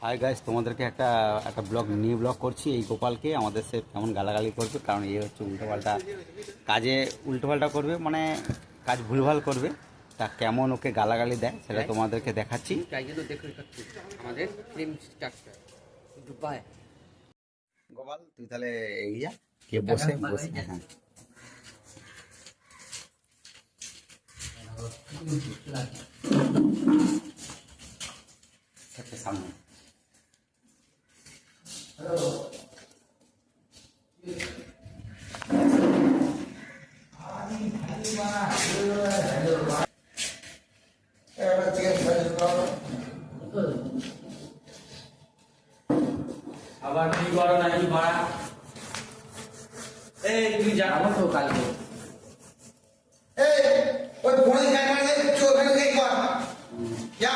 Hi guys, তোমাদেরকে একটা একটা ব্লগ নিউ ব্লগ করছি। এই গোপালকে আমাদের সে কেমন গালাগালি করবে, কারণ এ হচ্ছে উল্টোপাল্টা কাজে উল্টোপাল্টা করবে, মানে কাজ ভুলভাল করবে। তা কেমন ওকে গালাগালি দেয় সেটা তোমাদেরকে দেখাচ্ছি। আমাদের ফিল্ম স্ট্রাকচার দুবাই। গোপাল, তুই তাহলে এই যা কে বসে বসে হ্যাঁ একটা সামনে আবার কি করো না কি ভাড়া এই তুই জানো তো কালকে ওই ফোনে ক্যামেরা দিয়ে চোখ ওখানে কর যা